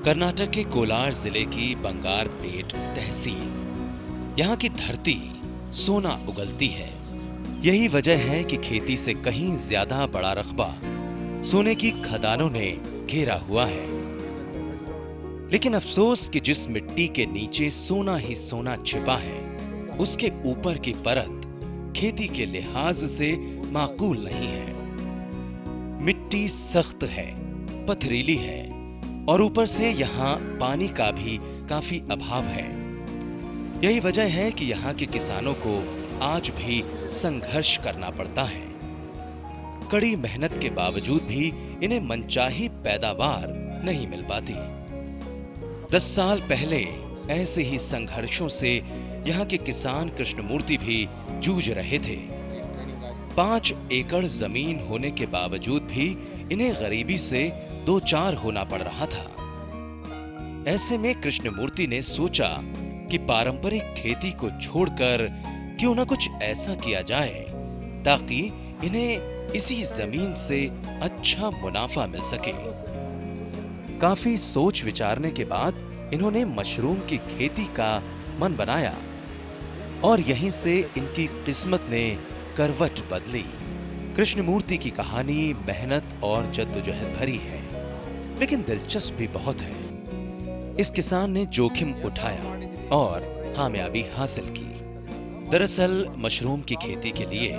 कर्नाटक के कोलार जिले की बंगारपेट तहसील, यहाँ की धरती सोना उगलती है। यही वजह है कि खेती से कहीं ज्यादा बड़ा रकबा सोने की खदानों ने घेरा हुआ है। लेकिन अफसोस कि जिस मिट्टी के नीचे सोना ही सोना छिपा है, उसके ऊपर की परत खेती के लिहाज से माकूल नहीं है। मिट्टी सख्त है, पथरीली है और ऊपर से यहाँ पानी का भी काफी अभाव है। यही वजह है कि यहाँ के किसानों को आज भी संघर्ष करना पड़ता है। कड़ी मेहनत के बावजूद भी इन्हें मनचाही पैदावार नहीं मिल पाती। 10 साल पहले ऐसे ही संघर्षों से यहाँ के किसान कृष्णमूर्ति भी जूझ रहे थे। 5 एकड़ जमीन होने के बावजूद भी इन्हें गरीबी से 2-4 होना पड़ रहा था। ऐसे में कृष्णमूर्ति ने सोचा कि पारंपरिक खेती को छोड़कर क्यों न कुछ ऐसा किया जाए ताकि इन्हें इसी जमीन से अच्छा मुनाफा मिल सके। काफी सोच विचारने के बाद इन्होंने मशरूम की खेती का मन बनाया और यहीं से इनकी किस्मत ने करवट बदली। कृष्णमूर्ति की कहानी मेहनत और जद्दोजहद भरी है, लेकिन दिलचस्प भी बहुत है। इस किसान ने जोखिम उठाया और कामयाबी हासिल की। दरअसल मशरूम की खेती के लिए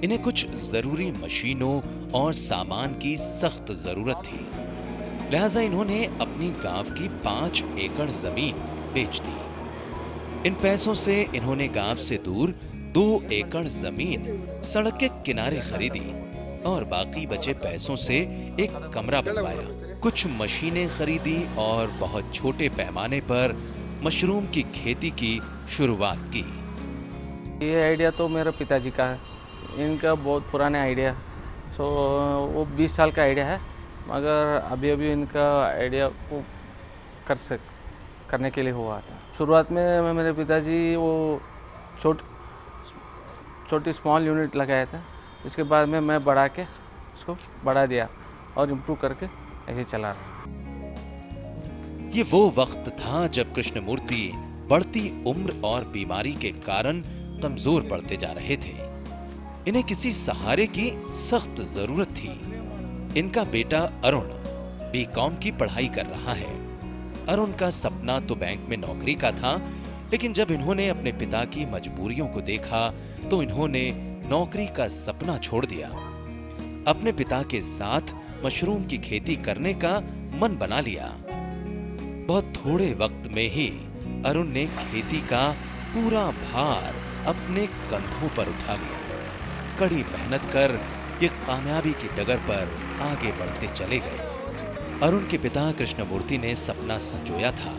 इन्हें कुछ जरूरी मशीनों और सामान की सख्त जरूरत थी। लिहाजा इन्होंने अपनी गांव की 5 एकड़ जमीन बेच दी। इन पैसों से इन्होंने गांव से दूर 2 एकड़ जमीन सड़क के किनारे खरीदी और बाकी बचे पैसों से एक कमरा बनवाया, कुछ मशीनें खरीदी और बहुत छोटे पैमाने पर मशरूम की खेती की शुरुआत की। ये आइडिया तो मेरे पिताजी का है, इनका बहुत पुराना आइडिया। वो 20 साल का आइडिया है, मगर अभी अभी इनका आइडिया को करने के लिए हुआ था। शुरुआत में मेरे पिताजी वो छोटी स्मॉल यूनिट लगाया था। इसके बाद में मैं बढ़ा के उसको बढ़ा दिया और इम्प्रूव करके ऐसे चला रहा। ये वो वक्त था जब कृष्णमूर्ति बढ़ती उम्र और बीमारी के कारण कमजोर पड़ते जा रहे थे। इन्हें किसी सहारे की सख्त जरूरत थी। इनका बेटा अरुण बीकॉम की पढ़ाई कर रहा है। अरुण का सपना तो बैंक में नौकरी का था, लेकिन जब इन्होंने अपने पिता की मजबूरियों को देखा तो इन्होंने नौकरी का सपना छोड़ दिया। अपने पिता के साथ मशरूम की खेती करने का मन बना लिया। बहुत थोड़े वक्त में ही अरुण ने खेती का पूरा भार अपने कंधों पर उठा लिया। कड़ी मेहनत कर ये कामयाबी की डगर पर आगे बढ़ते चले गए। अरुण के पिता कृष्णमूर्ति ने सपना संजोया था।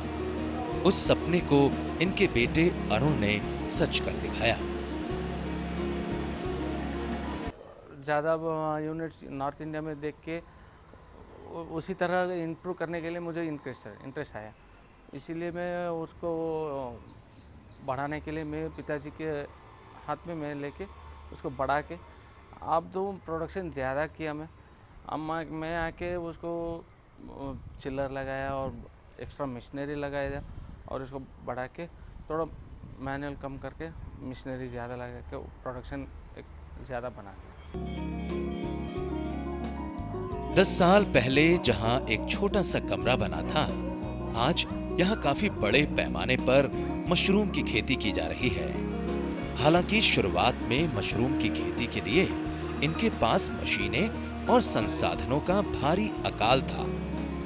उस सपने को इनके बेटे अरुण ने सच कर दिखाया। ज़्यादा यूनिट्स नॉर्थ इंडिया में देख के उसी तरह इम्प्रूव करने के लिए मुझे इंटरेस्ट आया। इसीलिए मैं उसको बढ़ाने के लिए मैं पिताजी के हाथ में मैं लेके उसको बढ़ा के अब तो प्रोडक्शन ज़्यादा किया। मैं आके उसको चिल्लर लगाया और एक्स्ट्रा मशीनरी लगाया और उसको बढ़ा के थोड़ा मैनुअल कम करके मशीनरी ज़्यादा लगा के प्रोडक्शन एक ज़्यादा बना दिया। 10 साल पहले जहां एक छोटा सा कमरा बना था, आज यहां काफी बड़े पैमाने पर मशरूम की खेती की जा रही है। हालांकि शुरुआत में मशरूम की खेती के लिए इनके पास मशीनें और संसाधनों का भारी अकाल था,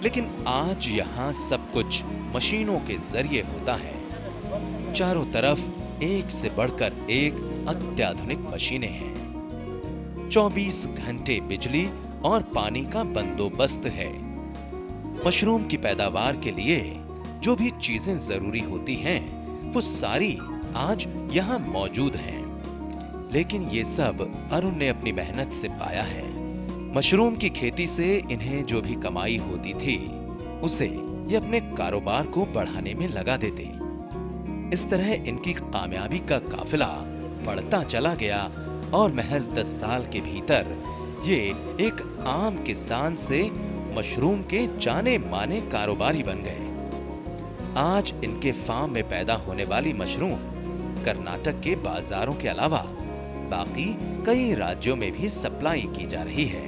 लेकिन आज यहां सब कुछ मशीनों के जरिए होता है। चारों तरफ एक से बढ़कर एक अत्याधुनिक मशीनें हैं। 24 घंटे बिजली और पानी का बंदोबस्त है। मशरूम की पैदावार के लिए जो भी चीजें जरूरी होती हैं, वो सारी आज यहां मौजूद हैं। लेकिन ये सब अरुण ने अपनी मेहनत से पाया है। मशरूम की खेती से इन्हें जो भी कमाई होती थी, उसे ये अपने कारोबार को बढ़ाने में लगा देते। इस तरह इनकी कामयाबी का काफिला बढ़ता चला गया और महज 10 साल के भीतर ये एक आम किसान से मशरूम के जाने माने कारोबारी बन गए। आज इनके फार्म में पैदा होने वाली मशरूम कर्नाटक के बाजारों के अलावा बाकी कई राज्यों में भी सप्लाई की जा रही है।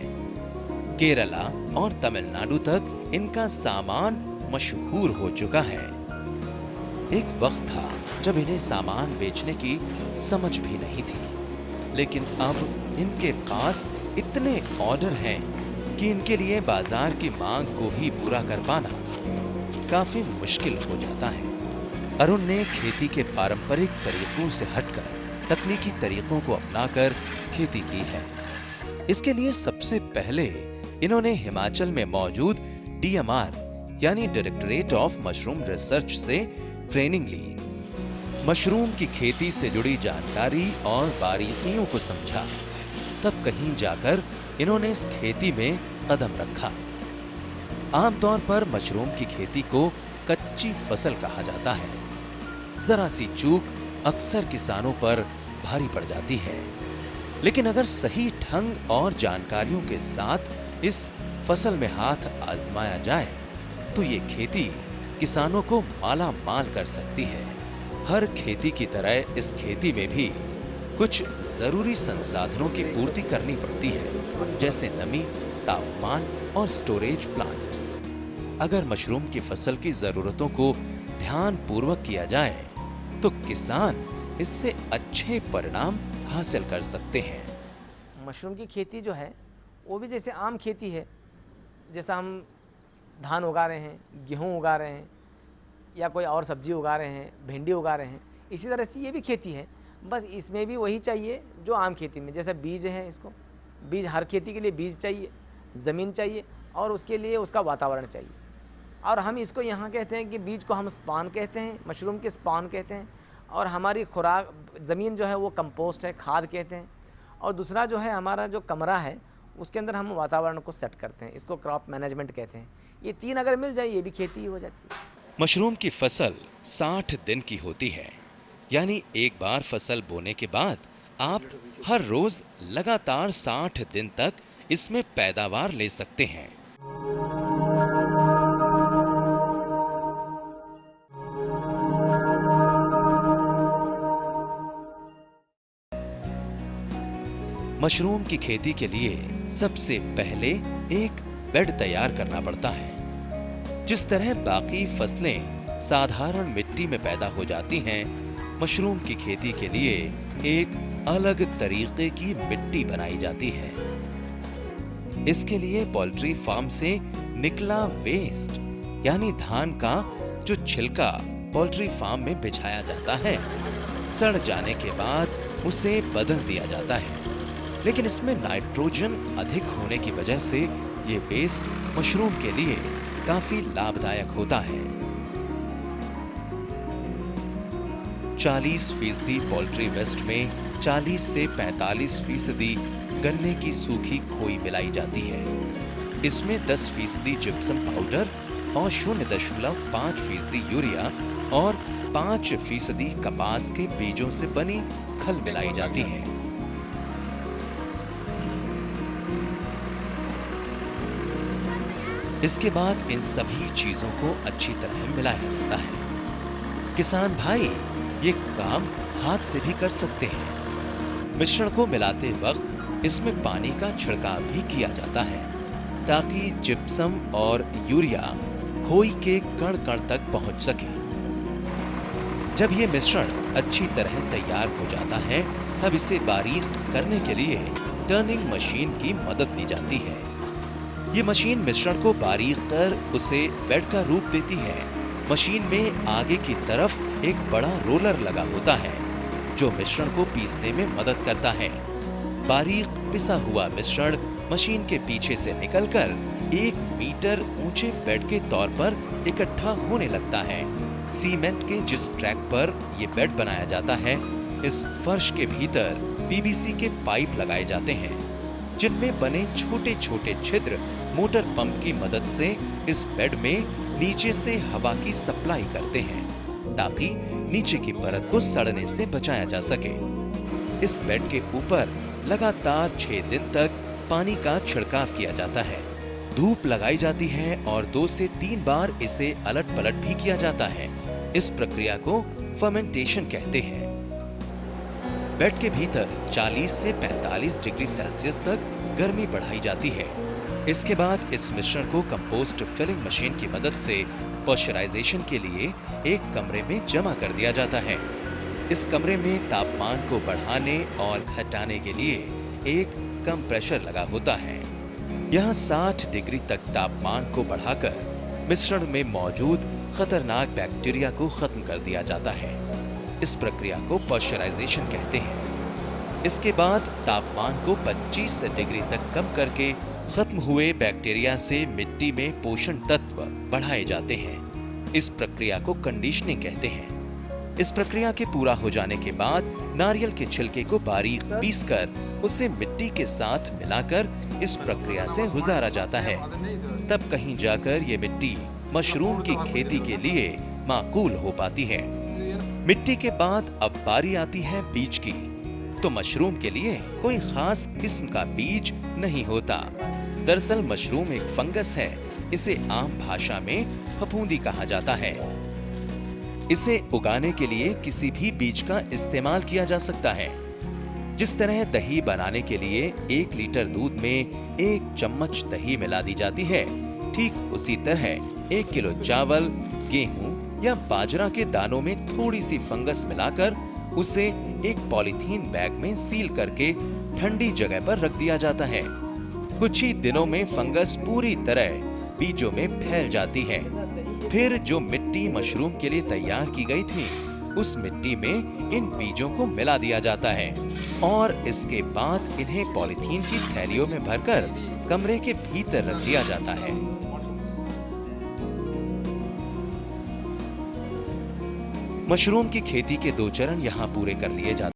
केरला और तमिलनाडु तक इनका सामान मशहूर हो चुका है। एक वक्त था जब इन्हें सामान बेचने की समझ भी नहीं थी, लेकिन अब इनके पास इतने ऑर्डर हैं कि इनके लिए बाजार की मांग को भी पूरा कर पाना काफी मुश्किल हो जाता है। अरुण ने खेती के पारंपरिक तरीकों से हटकर तकनीकी तरीकों को अपनाकर खेती की है। इसके लिए सबसे पहले इन्होंने हिमाचल में मौजूद DMR यानी डायरेक्टरेट ऑफ मशरूम रिसर्च से ट्रेनिंग ली। मशरूम की खेती से जुड़ी जानकारी और बारीकियों को समझा, तब कहीं जाकर इन्होंने इस खेती में कदम रखा। आमतौर पर मशरूम की खेती को कच्ची फसल कहा जाता है। जरा सी चूक अक्सर किसानों पर भारी पड़ जाती है, लेकिन अगर सही ढंग और जानकारियों के साथ इस फसल में हाथ आजमाया जाए तो ये खेती किसानों को माला माल कर सकती है। हर खेती की तरह इस खेती में भी कुछ जरूरी संसाधनों की पूर्ति करनी पड़ती है, जैसे नमी, तापमान और स्टोरेज प्लांट। अगर मशरूम की फसल की जरूरतों को ध्यान पूर्वक किया जाए तो किसान इससे अच्छे परिणाम हासिल कर सकते हैं। मशरूम की खेती जो है वो भी जैसे आम खेती है, जैसा हम धान उगा रहे हैं, गेहूं उगा रहे हैं या कोई और सब्जी उगा रहे हैं, भिंडी उगा रहे हैं, इसी तरह से ये भी खेती है। बस इसमें भी वही चाहिए जो आम खेती में, जैसे बीज है, इसको बीज, हर खेती के लिए बीज चाहिए, ज़मीन चाहिए और उसके लिए उसका वातावरण चाहिए। और हम इसको यहाँ कहते हैं कि बीज को हम स्पान कहते हैं, मशरूम के स्पान कहते हैं, और हमारी खुराक ज़मीन जो है वो कंपोस्ट है, खाद कहते हैं। और दूसरा जो है हमारा जो कमरा है उसके अंदर हम वातावरण को सेट करते हैं, इसको क्रॉप मैनेजमेंट कहते हैं। ये तीन अगर मिल जाए ये भी खेती हो जाती है। मशरूम की फसल 60 दिन की होती है, यानी एक बार फसल बोने के बाद आप हर रोज लगातार 60 दिन तक इसमें पैदावार ले सकते हैं। मशरूम की खेती के लिए सबसे पहले एक बेड तैयार करना पड़ता है। जिस तरह बाकी फसलें साधारण मिट्टी में पैदा हो जाती हैं, मशरूम की खेती के लिए एक अलग तरीके की मिट्टी बनाई जाती है। इसके लिए पोल्ट्री फार्म से निकला वेस्ट यानी धान का जो छिलका पोल्ट्री फार्म में बिछाया जाता है, सड़ जाने के बाद उसे बदल दिया जाता है। लेकिन इसमें नाइट्रोजन अधिक होने की वजह से ये वेस्ट मशरूम के लिए काफी लाभदायक होता है। 40% पोल्ट्री वेस्ट में 40 से 45% गन्ने की सूखी खोई मिलाई जाती है। इसमें 10% जिप्सम पाउडर और 0.5% यूरिया और 5% कपास के बीजों से बनी खल मिलाई जाती है। इसके बाद इन सभी चीजों को अच्छी तरह मिलाया जाता है। किसान भाई ये काम हाथ से भी कर सकते हैं। मिश्रण को मिलाते वक्त इसमें पानी का छिड़काव भी किया जाता है ताकि जिप्सम और यूरिया खोई के कण कण तक पहुंच सके। जब ये मिश्रण अच्छी तरह तैयार हो जाता है तब इसे बारीक करने के लिए टर्निंग मशीन की मदद ली जाती है। ये मशीन मिश्रण को बारीक कर उसे बेड का रूप देती है। मशीन में आगे की तरफ एक बड़ा रोलर लगा होता है जो मिश्रण को पीसने में मदद करता है। बारीक पिसा हुआ मिश्रण मशीन के पीछे से निकलकर 1 मीटर ऊंचे बेड के तौर पर इकट्ठा होने लगता है। सीमेंट के जिस ट्रैक पर ये बेड बनाया जाता है, इस फर्श के भीतर पीवीसी के पाइप लगाए जाते हैं जिनमें बने छोटे छोटे छिद्र मोटर पंप की मदद से इस बेड में नीचे से हवा की सप्लाई करते हैं ताकि नीचे की परत को सड़ने से बचाया जा सके। इस बेड के ऊपर लगातार 6 दिन तक पानी का छिड़काव किया जाता है धूप लगाई जाती है और 2 से 3 बार इसे अलट पलट भी किया जाता है। इस प्रक्रिया को फर्मेंटेशन कहते हैं। बेड के भीतर 40 से 45 डिग्री सेल्सियस तक गर्मी बढ़ाई जाती है। इसके बाद इस मिश्रण को कंपोस्ट फिलिंग मशीन की मदद से पॉस्चराइजेशन के लिए एक कमरे में जमा कर दिया जाता है। इस कमरे में तापमान को बढ़ाने और घटाने के लिए एक कंप्रेसर लगा होता है। यहाँ 60 डिग्री तक तापमान को बढ़ाकर मिश्रण में मौजूद खतरनाक बैक्टीरिया को खत्म कर दिया जाता है। इस प्रक्रिया को पॉस्चराइजेशन कहते हैं। इसके बाद तापमान को 25 डिग्री तक कम करके खत्म हुए बैक्टीरिया से मिट्टी में पोषण तत्व बढ़ाए जाते हैं। इस प्रक्रिया को कंडीशनिंग कहते हैं। इस प्रक्रिया के पूरा हो जाने के बाद नारियल के छिलके को बारीक पीसकर उसे मिट्टी के साथ मिलाकर इस प्रक्रिया से गुजारा जाता है। तब कहीं जाकर ये मिट्टी मशरूम की खेती के लिए माकूल हो पाती है। मिट्टी के बाद अब बारी आती है बीज की। तो मशरूम के लिए कोई खास किस्म का बीज नहीं होता। दरअसल मशरूम एक फंगस है। इसे आम भाषा में फफूंदी कहा जाता है। इसे उगाने के लिए किसी भी बीज का इस्तेमाल किया जा सकता है। जिस तरह दही बनाने के लिए 1 लीटर दूध में 1 चम्मच दही मिला दी जाती है, ठीक उसी तरह 1 किलो चावल, गेहूं या बाजरा के दानों में थोड़ी सी फंगस मिलाकर उसे एक पॉलीथीन बैग में सील करके ठंडी जगह पर रख दिया जाता है। कुछ ही दिनों में फंगस पूरी तरह बीजों में फैल जाती है। फिर जो मिट्टी मशरूम के लिए तैयार की गई थी, उस मिट्टी में इन बीजों को मिला दिया जाता है और इसके बाद इन्हें पॉलीथीन की थैलियों में भरकर कमरे के भीतर रख दिया जाता है। मशरूम की खेती के 2 चरण यहाँ पूरे कर लिए जाते हैं।